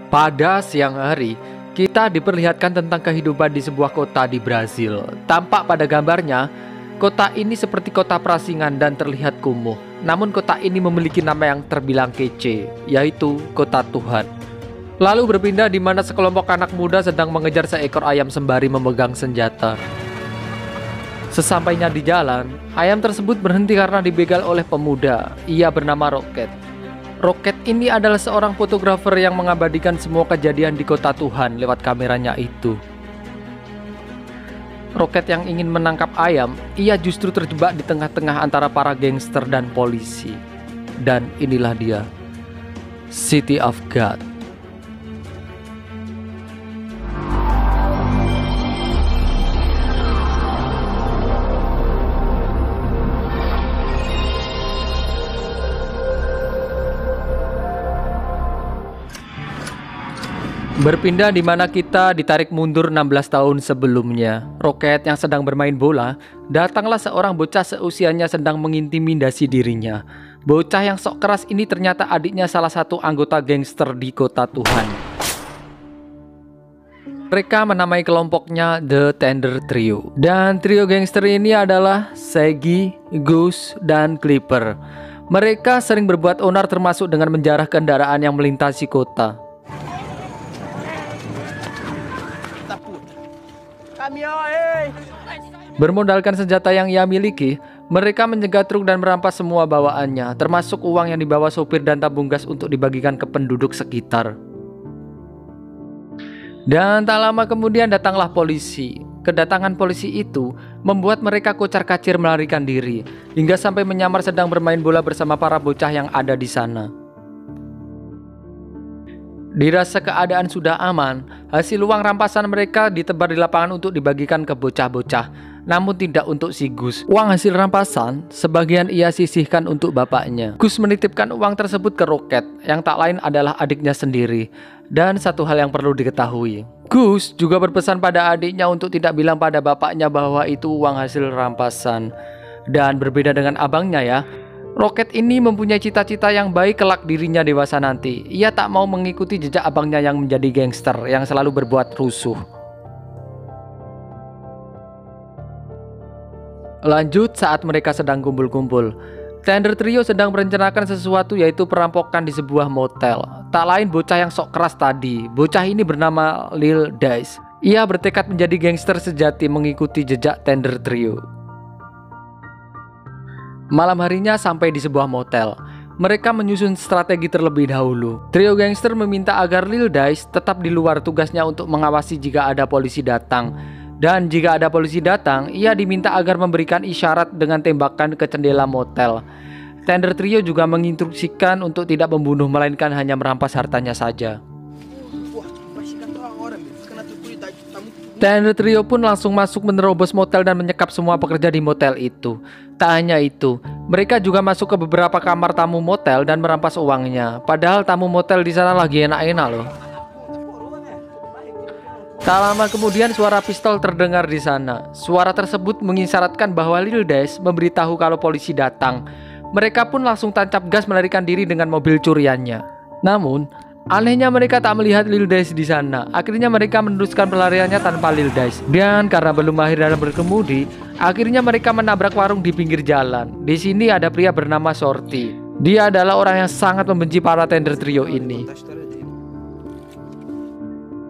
Pada siang hari, kita diperlihatkan tentang kehidupan di sebuah kota di Brazil. Tampak pada gambarnya, kota ini seperti kota perasingan dan terlihat kumuh. Namun kota ini memiliki nama yang terbilang kece, yaitu Kota Tuhan. Lalu berpindah di mana sekelompok anak muda sedang mengejar seekor ayam sembari memegang senjata. Sesampainya di jalan, ayam tersebut berhenti karena dibegal oleh pemuda. Ia bernama Rocket. Rocket ini adalah seorang fotografer yang mengabadikan semua kejadian di Kota Tuhan lewat kameranya itu. Rocket yang ingin menangkap ayam, ia justru terjebak di tengah-tengah antara para gangster dan polisi. Dan inilah dia, City of God. Berpindah di mana kita ditarik mundur 16 tahun sebelumnya. Rocket yang sedang bermain bola, datanglah seorang bocah seusianya sedang mengintimidasi dirinya. Bocah yang sok keras ini ternyata adiknya salah satu anggota gangster di Kota Tuhan. Mereka menamai kelompoknya The Tender Trio. Dan trio gangster ini adalah Shaggy, Goose, dan Clipper. Mereka sering berbuat onar termasuk dengan menjarah kendaraan yang melintasi kota. Bermodalkan senjata yang ia miliki, mereka mencegat truk dan merampas semua bawaannya, termasuk uang yang dibawa sopir dan tabung gas untuk dibagikan ke penduduk sekitar. Dan tak lama kemudian datanglah polisi. Kedatangan polisi itu membuat mereka kocar-kacir melarikan diri, hingga sampai menyamar sedang bermain bola bersama para bocah yang ada di sana. Dirasa keadaan sudah aman, hasil uang rampasan mereka ditebar di lapangan untuk dibagikan ke bocah-bocah, namun tidak untuk si Gus. Uang hasil rampasan, sebagian ia sisihkan untuk bapaknya. Gus menitipkan uang tersebut ke Rocket, yang tak lain adalah adiknya sendiri. Dan satu hal yang perlu diketahui, Gus juga berpesan pada adiknya untuk tidak bilang pada bapaknya bahwa itu uang hasil rampasan. Dan berbeda dengan abangnya ya, Rocket ini mempunyai cita-cita yang baik kelak dirinya dewasa nanti. Ia tak mau mengikuti jejak abangnya yang menjadi gangster yang selalu berbuat rusuh. Lanjut saat mereka sedang kumpul-kumpul, Tender Trio sedang merencanakan sesuatu, yaitu perampokan di sebuah motel. Tak lain bocah yang sok keras tadi. Bocah ini bernama Lil Dice. Ia bertekad menjadi gangster sejati mengikuti jejak Tender Trio. Malam harinya sampai di sebuah motel. Mereka menyusun strategi terlebih dahulu. Trio gangster meminta agar Lil Dice tetap di luar, tugasnya untuk mengawasi jika ada polisi datang. Dan jika ada polisi datang, ia diminta agar memberikan isyarat dengan tembakan ke jendela motel. Tender Trio juga menginstruksikan untuk tidak membunuh, melainkan hanya merampas hartanya saja. Tender Trio pun langsung masuk menerobos motel dan menyekap semua pekerja di motel itu. Tak hanya itu, mereka juga masuk ke beberapa kamar tamu motel dan merampas uangnya. Padahal tamu motel di sana lagi enak-enak loh. Tak lama kemudian suara pistol terdengar di sana. Suara tersebut mengisyaratkan bahwa Lil Dice memberitahu kalau polisi datang. Mereka pun langsung tancap gas melarikan diri dengan mobil curiannya. Namun anehnya mereka tak melihat Lil Dice di sana. Akhirnya mereka meneruskan pelariannya tanpa Lil Dice. Dan karena belum mahir dalam berkemudi, akhirnya mereka menabrak warung di pinggir jalan. Di sini ada pria bernama Shorty. Dia adalah orang yang sangat membenci para Tender Trio ini.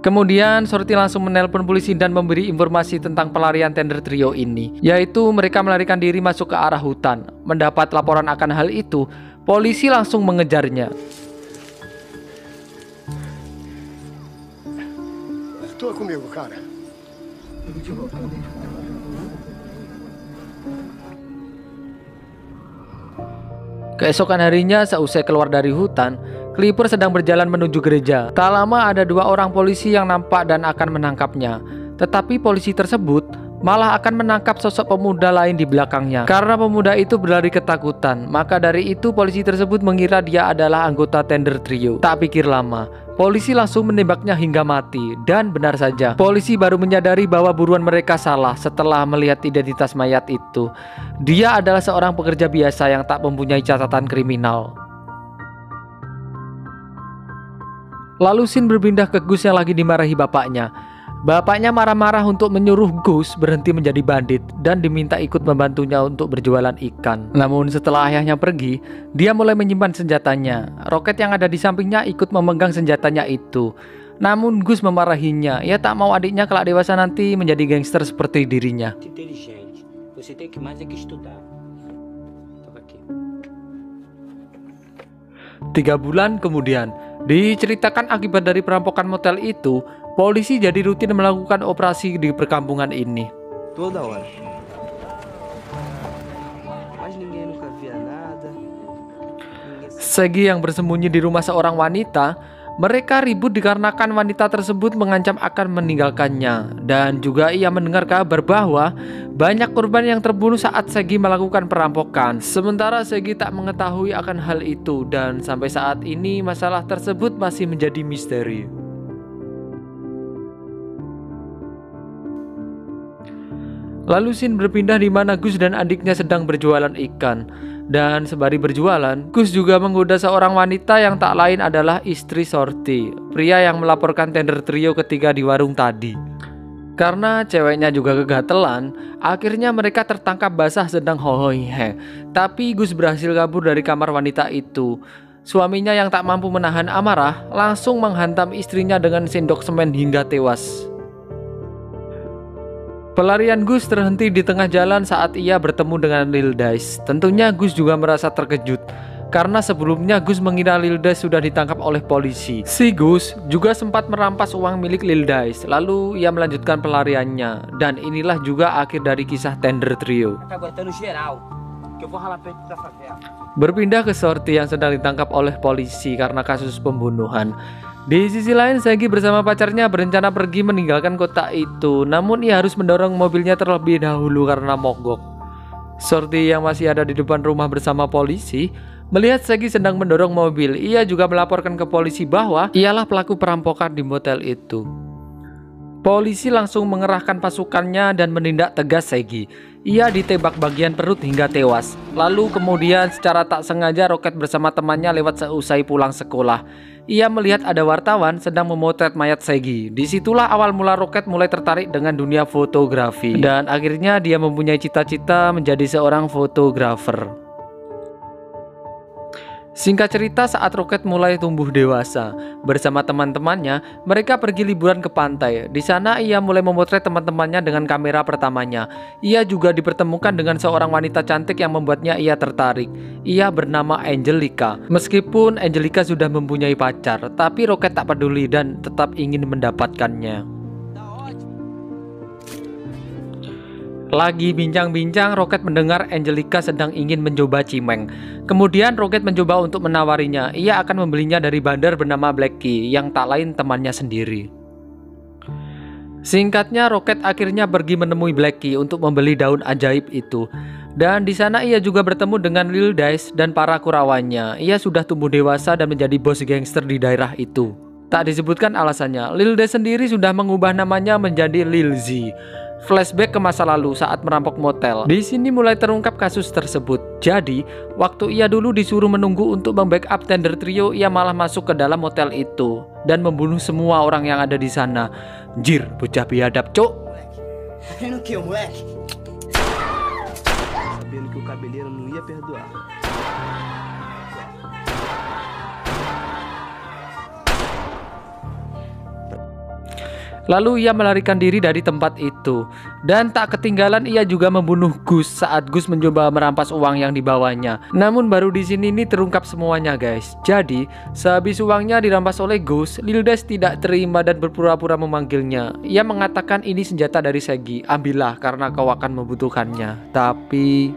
Kemudian Shorty langsung menelpon polisi dan memberi informasi tentang pelarian Tender Trio ini, yaitu mereka melarikan diri masuk ke arah hutan. Mendapat laporan akan hal itu, polisi langsung mengejarnya. Comigo, cara. Keesokan harinya, seusai keluar dari hutan, Clipper sedang berjalan menuju gereja. Tak lama ada dua orang polisi yang nampak dan akan menangkapnya. Tetapi polisi tersebut malah akan menangkap sosok pemuda lain di belakangnya. Karena pemuda itu berlari ketakutan, maka dari itu polisi tersebut mengira dia adalah anggota Tender Trio. Tak pikir lama, polisi langsung menembaknya hingga mati. Dan benar saja, polisi baru menyadari bahwa buruan mereka salah setelah melihat identitas mayat itu. Dia adalah seorang pekerja biasa yang tak mempunyai catatan kriminal. Lalu Shin berpindah ke Gus yang lagi dimarahi bapaknya. Bapaknya marah-marah untuk menyuruh Gus berhenti menjadi bandit dan diminta ikut membantunya untuk berjualan ikan. Namun setelah ayahnya pergi, dia mulai menyimpan senjatanya. Roket yang ada di sampingnya ikut memegang senjatanya itu. Namun Gus memarahinya. Ia tak mau adiknya kelak dewasa nanti menjadi gangster seperti dirinya. 3 bulan kemudian, diceritakan akibat dari perampokan motel itu, polisi jadi rutin melakukan operasi di perkampungan ini. Toda hora. Mas ninguém nunca via nada. Segi yang bersembunyi di rumah seorang wanita, mereka ribut dikarenakan wanita tersebut mengancam akan meninggalkannya. Dan juga ia mendengar kabar bahwa banyak korban yang terbunuh saat Segi melakukan perampokan. Sementara Segi tak mengetahui akan hal itu dan sampai saat ini masalah tersebut masih menjadi misteri. Lalu Shin berpindah di mana Gus dan adiknya sedang berjualan ikan. Dan sembari berjualan, Gus juga menggoda seorang wanita yang tak lain adalah istri Shorty, pria yang melaporkan tender trio ketiga di warung tadi. Karena ceweknya juga kegatelan, akhirnya mereka tertangkap basah sedang hohoihe. Tapi Gus berhasil kabur dari kamar wanita itu. Suaminya yang tak mampu menahan amarah langsung menghantam istrinya dengan sendok semen hingga tewas. Pelarian Gus terhenti di tengah jalan saat ia bertemu dengan Lil Dice. Tentunya Gus juga merasa terkejut karena sebelumnya Gus mengira Lil Dice sudah ditangkap oleh polisi. Si Gus juga sempat merampas uang milik Lil Dice, lalu ia melanjutkan pelariannya. Dan inilah juga akhir dari kisah Tender Trio. Berpindah ke Shorty yang sedang ditangkap oleh polisi karena kasus pembunuhan. Di sisi lain, Segi bersama pacarnya berencana pergi meninggalkan kota itu. Namun ia harus mendorong mobilnya terlebih dahulu karena mogok. Shorty yang masih ada di depan rumah bersama polisi melihat Segi sedang mendorong mobil. Ia juga melaporkan ke polisi bahwa ialah pelaku perampokan di motel itu. Polisi langsung mengerahkan pasukannya dan menindak tegas Segi. Ia ditembak bagian perut hingga tewas. Lalu kemudian secara tak sengaja Roket bersama temannya lewat seusai pulang sekolah. Ia melihat ada wartawan sedang memotret mayat Segi. Disitulah awal mula Roket mulai tertarik dengan dunia fotografi. Dan akhirnya dia mempunyai cita-cita menjadi seorang fotografer. Singkat cerita, saat Roket mulai tumbuh dewasa, bersama teman-temannya, mereka pergi liburan ke pantai. Di sana ia mulai memotret teman-temannya dengan kamera pertamanya. Ia juga dipertemukan dengan seorang wanita cantik yang membuatnya ia tertarik. Ia bernama Angelica. Meskipun Angelica sudah mempunyai pacar, tapi Roket tak peduli dan tetap ingin mendapatkannya. Lagi bincang-bincang, Roket mendengar Angelica sedang ingin mencoba cimeng. Kemudian Roket mencoba untuk menawarinya. Ia akan membelinya dari bandar bernama Blackie yang tak lain temannya sendiri. Singkatnya, Roket akhirnya pergi menemui Blackie untuk membeli daun ajaib itu. Dan di sana ia juga bertemu dengan Lil Dice dan para kurawannya. Ia sudah tumbuh dewasa dan menjadi bos gangster di daerah itu. Tak disebutkan alasannya. Lil Dice sendiri sudah mengubah namanya menjadi Lil Z. Flashback ke masa lalu saat merampok motel. Di sini mulai terungkap kasus tersebut. Jadi, waktu ia dulu disuruh menunggu untuk membackup Tender Trio, ia malah masuk ke dalam motel itu dan membunuh semua orang yang ada di sana. Jir, bocah biadab, cok. Sabendo que o cabeleiro não ia perdoar. Lalu ia melarikan diri dari tempat itu. Dan tak ketinggalan ia juga membunuh Gus saat Gus mencoba merampas uang yang dibawanya. Namun baru di sini nih terungkap semuanya guys. Jadi sehabis uangnya dirampas oleh Gus, Lil Dice tidak terima dan berpura-pura memanggilnya. Ia mengatakan ini senjata dari Segi, ambillah karena kau akan membutuhkannya. Tapi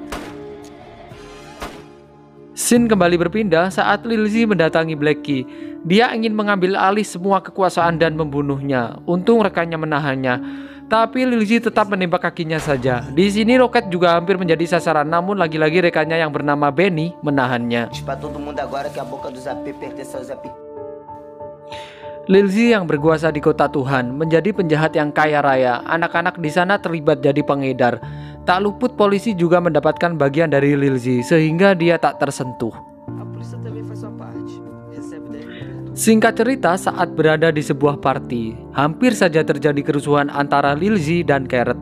Shin kembali berpindah saat Lil Z mendatangi Blackie. Dia ingin mengambil alih semua kekuasaan dan membunuhnya. Untung rekannya menahannya. Tapi Lil Z tetap menembak kakinya saja. Di sini Roket juga hampir menjadi sasaran, namun lagi-lagi rekannya yang bernama Benny menahannya. Lil Z yang berkuasa di kota Tuhan menjadi penjahat yang kaya raya. Anak-anak di sana terlibat jadi pengedar. Tak luput polisi juga mendapatkan bagian dari Lil Z sehingga dia tak tersentuh. A polícia também faz sua parte. Recebe daí e me perdoa. Singkat cerita, saat berada di sebuah party, hampir saja terjadi kerusuhan antara Lilzy dan Carrot.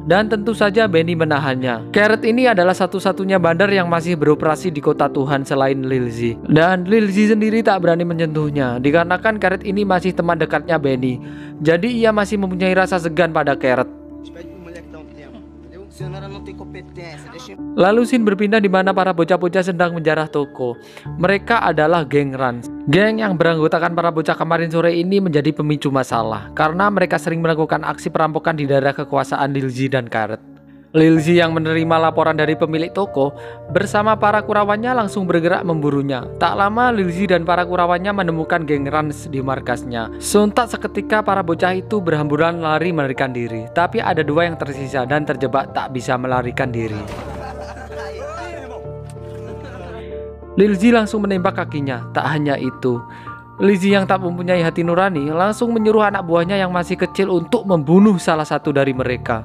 Dan tentu saja Benny menahannya. Carrot ini adalah satu-satunya bandar yang masih beroperasi di kota Tuhan selain Lilzy. Dan Lilzy sendiri tak berani menyentuhnya, dikarenakan Carrot ini masih teman dekatnya Benny. Jadi ia masih mempunyai rasa segan pada Carrot. Pede pro moleque dar tempo, entendeu? Senhora não tem competência, deixa eu... Lalu scene berpindah di mana para bocah-bocah sedang menjarah toko. Mereka adalah geng Rans. Geng yang beranggotakan para bocah kemarin sore ini menjadi pemicu masalah karena mereka sering melakukan aksi perampokan di daerah kekuasaan Lilzy dan Carrot. Lilzy yang menerima laporan dari pemilik toko bersama para kurawannya langsung bergerak memburunya. Tak lama Lilzy dan para kurawannya menemukan geng Rans di markasnya. Sontak seketika para bocah itu berhamburan lari melarikan diri. Tapi ada dua yang tersisa dan terjebak tak bisa melarikan diri. Lilzy langsung menembak kakinya. Tak hanya itu, Lilzy yang tak mempunyai hati nurani langsung menyuruh anak buahnya yang masih kecil untuk membunuh salah satu dari mereka.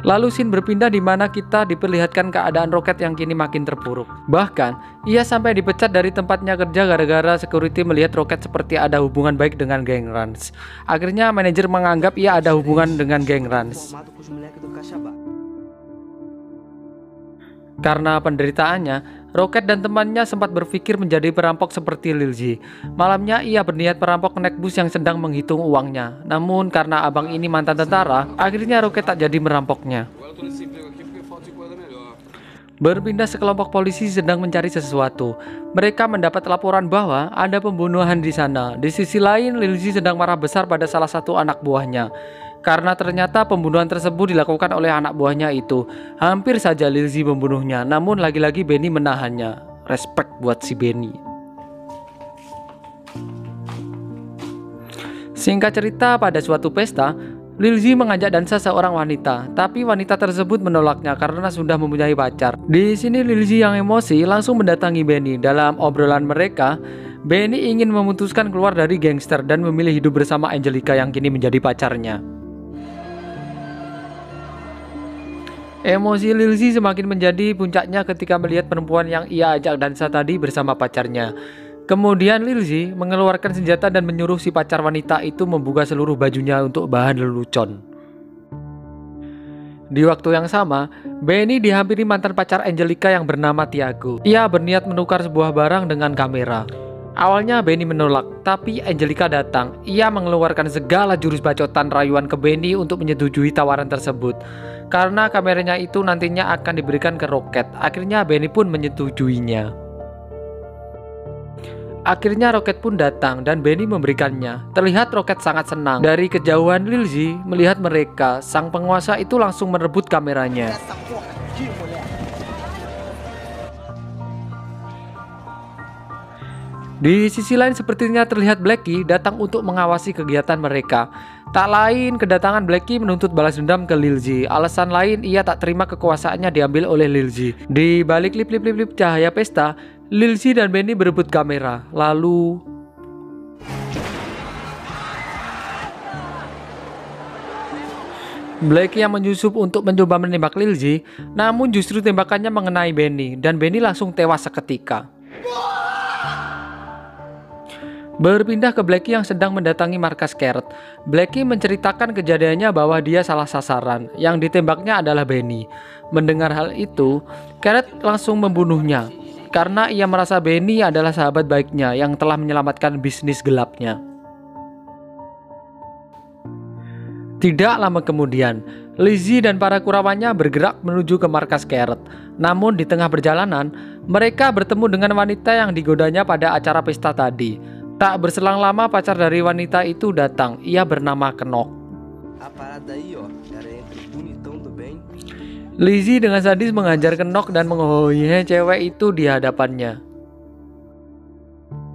Lalu scene berpindah di mana kita diperlihatkan keadaan Rocket yang kini makin terpuruk. Bahkan, ia sampai dipecat dari tempatnya kerja gara-gara security melihat Rocket seperti ada hubungan baik dengan geng Rans. Akhirnya manajer menganggap ia ada hubungan dengan geng Rans. Formado com os moleques do Caixa Bar. Karena penderitaannya, Rocket dan temannya sempat berpikir menjadi perampok seperti Lilzy. Malamnya ia berniat merampok naik bus yang sedang menghitung uangnya. Namun karena abang ini mantan tentara, akhirnya Rocket tak jadi merampoknya. Berpindah sekelompok polisi sedang mencari sesuatu. Mereka mendapat laporan bahwa ada pembunuhan di sana. Di sisi lain, Lilzy sedang marah besar pada salah satu anak buahnya. Karena ternyata pembunuhan tersebut dilakukan oleh anak buahnya itu. Hampir saja Lilzy membunuhnya, namun lagi-lagi Benny menahannya. Respect buat si Benny. Singkat cerita, pada suatu pesta, Lilzy mengajak dansa seorang wanita, tapi wanita tersebut menolaknya karena sudah mempunyai pacar. Di sini Lilzy yang emosi langsung mendatangi Benny. Dalam obrolan mereka, Benny ingin memutuskan keluar dari gangster dan memilih hidup bersama Angelica yang kini menjadi pacarnya. Emosi Lilzy semakin menjadi puncaknya ketika melihat perempuan yang ia ajak dansa tadi bersama pacarnya. Kemudian Lilzy mengeluarkan senjata dan menyuruh si pacar wanita itu membuka seluruh bajunya untuk bahan lelucon. Di waktu yang sama, Benny dihampiri mantan pacar Angelica yang bernama Tiago. Ia berniat menukar sebuah barang dengan kamera. Awalnya Benny menolak, tapi Angelica datang. Ia mengeluarkan segala jurus bacotan rayuan ke Benny untuk menyetujui tawaran tersebut. Karena kameranya itu nantinya akan diberikan ke Rocket. Akhirnya Benny pun menyetujuinya. Akhirnya Rocket pun datang dan Benny memberikannya. Terlihat Rocket sangat senang. Dari kejauhan Lilzy melihat mereka, sang penguasa itu langsung merebut kameranya. Essa porra aqui, moleque. Di sisi lain sepertinya terlihat Blackie datang untuk mengawasi kegiatan mereka. Tak lain, kedatangan Blackie menuntut balas dendam ke Lilzy. Alasan lain, ia tak terima kekuasaannya diambil oleh Lilzy. Di balik lip-lip cahaya pesta, Lilzy dan Benny berebut kamera. Lalu Blackie yang menyusup untuk mencoba menembak Lilzy, namun justru tembakannya mengenai Benny dan Benny langsung tewas seketika. Berpindah ke Blackie yang sedang mendatangi markas Carrot. Blackie menceritakan kejadiannya bahwa dia salah sasaran. Yang ditembaknya adalah Benny. Mendengar hal itu, Carrot langsung membunuhnya karena ia merasa Benny adalah sahabat baiknya yang telah menyelamatkan bisnis gelapnya. Tidak lama kemudian, Lizzie dan para kurawannya bergerak menuju ke markas Carrot. Namun di tengah perjalanan, mereka bertemu dengan wanita yang digodanya pada acara pesta tadi. Tak berselang lama pacar dari wanita itu datang. Ia bernama Knock. A parada aí, ó, era entre bonitão do bem. Lizzie dengan sadis mengajar Knock dan menghoihe cewek itu di hadapannya.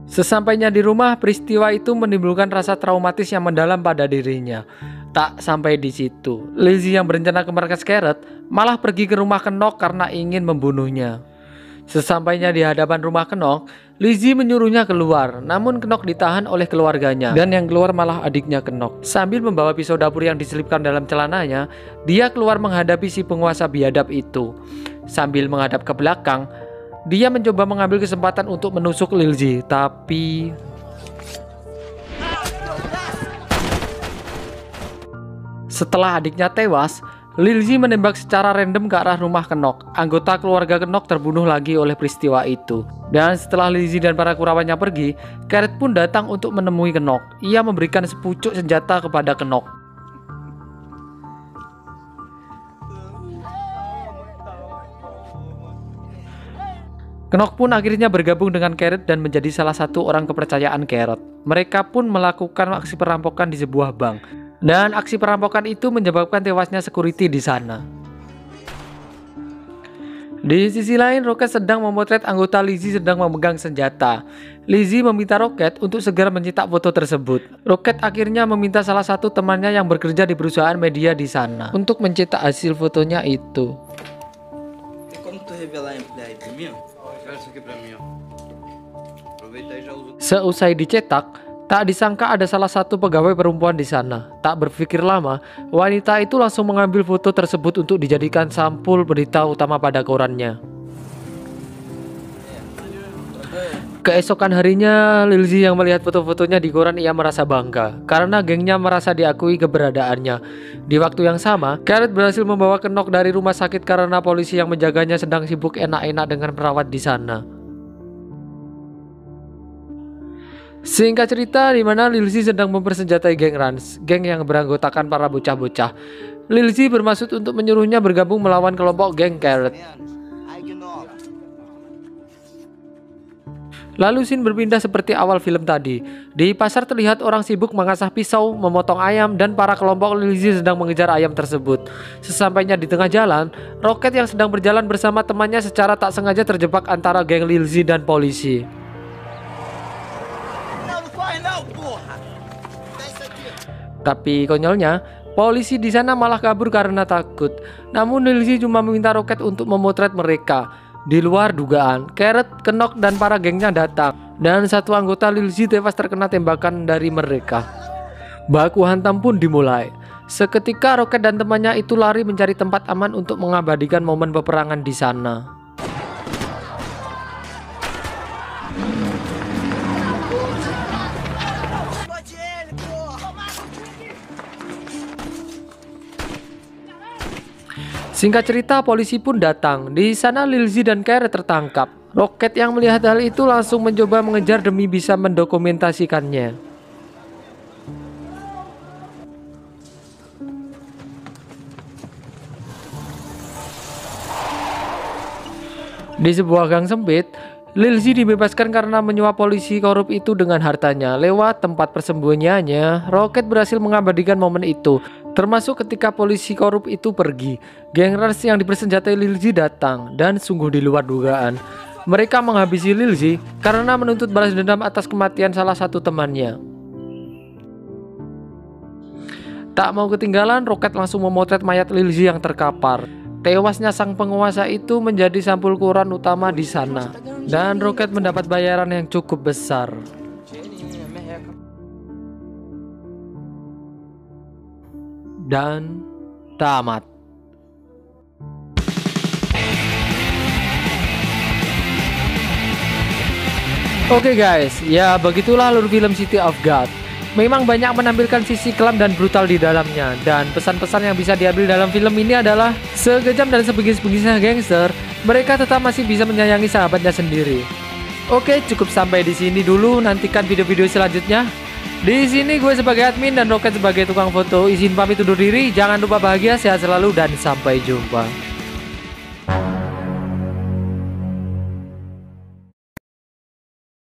Sesampainya di rumah, peristiwa itu menimbulkan rasa traumatis yang mendalam pada dirinya. Tak sampai di situ, Lizzie yang berencana ke markas Carrot malah pergi ke rumah Knock karena ingin membunuhnya. Sesampainya di hadapan rumah Knock, Lizzie menyuruhnya keluar, namun Knock ditahan oleh keluarganya, dan yang keluar malah adiknya Knock. Sambil membawa pisau dapur yang diselipkan dalam celananya, dia keluar menghadapi si penguasa biadab itu. Sambil menghadap ke belakang, dia mencoba mengambil kesempatan untuk menusuk Lizzie, tapi setelah adiknya tewas, Lizzie menembak secara random ke arah rumah Knock. Anggota keluarga Knock terbunuh lagi oleh peristiwa itu. Dan setelah Lizzie dan para kurawannya pergi, Garrett pun datang untuk menemui Knock. Ia memberikan sepucuk senjata kepada Knock. Knock pun akhirnya bergabung dengan Garrett dan menjadi salah satu orang kepercayaan Garrett. Mereka pun melakukan aksi perampokan di sebuah bank. Dan aksi perampokan itu menyebabkan tewasnya security di sana. Di sisi lain, Rocket sedang memotret anggota Lizzie sedang memegang senjata. Lizzie meminta Rocket untuk segera mencetak foto tersebut. Rocket akhirnya meminta salah satu temannya yang bekerja di perusahaan media di sana untuk mencetak hasil fotonya itu. Tem como tu revelar aí pra mim? Olha isso aqui pra mim, ó. Aproveita aí já usa. Seusai dicetak, tak disangka ada salah satu pegawai perempuan di sana. Tak berpikir lama, wanita itu langsung mengambil foto tersebut untuk dijadikan sampul berita utama pada korannya. Keesokan harinya, Lizzie yang melihat foto-fotonya di koran, ia merasa bangga karena gengnya merasa diakui keberadaannya. Di waktu yang sama, Garrett berhasil membawa Knock dari rumah sakit karena polisi yang menjaganya sedang sibuk enak-enak dengan perawat di sana. Singkat cerita, di mana Lizzie sedang mempersenjatai geng Rans, geng yang beranggotakan para bocah-bocah. Lizzie bermaksud untuk menyuruhnya bergabung melawan kelompok geng Garrett. Aí ignora. Lalu scene berpindah seperti awal film tadi. Di pasar terlihat orang sibuk mengasah pisau, memotong ayam, dan para kelompok Lizzie sedang mengejar ayam tersebut. Sesampainya di tengah jalan, Rocket yang sedang berjalan bersama temannya secara tak sengaja terjebak antara geng Lizzie dan polisi. Tapi konyolnya, polisi di sana malah kabur karena takut. Namun Lizzie cuma meminta Rocket untuk memotret mereka. Di luar dugaan, Garrett, Knock, dan para gengnya datang. Dan satu anggota Lizzie tewas terkena tembakan dari mereka. Baku hantam pun dimulai. Seketika Rocket dan temannya itu lari mencari tempat aman untuk mengabadikan momen peperangan di sana. Singkat cerita, polisi pun datang. Di sana Lizzie dan Garrett tertangkap. Rocket yang melihat hal itu langsung mencoba mengejar demi bisa mendokumentasikannya. Di sebuah gang sempit, Lizzie dibebaskan karena menyuap polisi korup itu dengan hartanya. Lewat tempat persembunyiannya, Rocket berhasil mengabadikan momen itu, termasuk ketika polisi korup itu pergi. Geng Rans yang dipersenjatai Lizzie datang, dan sungguh di luar dugaan. Mereka menghabisi Lizzie karena menuntut balas dendam atas kematian salah satu temannya. Tak mau ketinggalan, Rocket langsung memotret mayat Lizzie yang terkapar. Tewasnya sang penguasa itu menjadi sampul koran utama di sana, dan Rocket mendapat bayaran yang cukup besar. Dan tamat. Oke guys, ya begitulah alur film City of God. Memang banyak menampilkan sisi kelam dan brutal di dalamnya, dan pesan-pesan yang bisa diambil dalam film ini adalah sekejam dan sebegis-begisnya gangster, mereka tetap masih bisa menyayangi sahabatnya sendiri. Oke, cukup sampai di sini dulu. Nantikan video-video selanjutnya. Di sini gue sebagai admin dan Rocket sebagai tukang foto izin pamit undur diri. Jangan lupa bahagia, sehat selalu, dan sampai jumpa.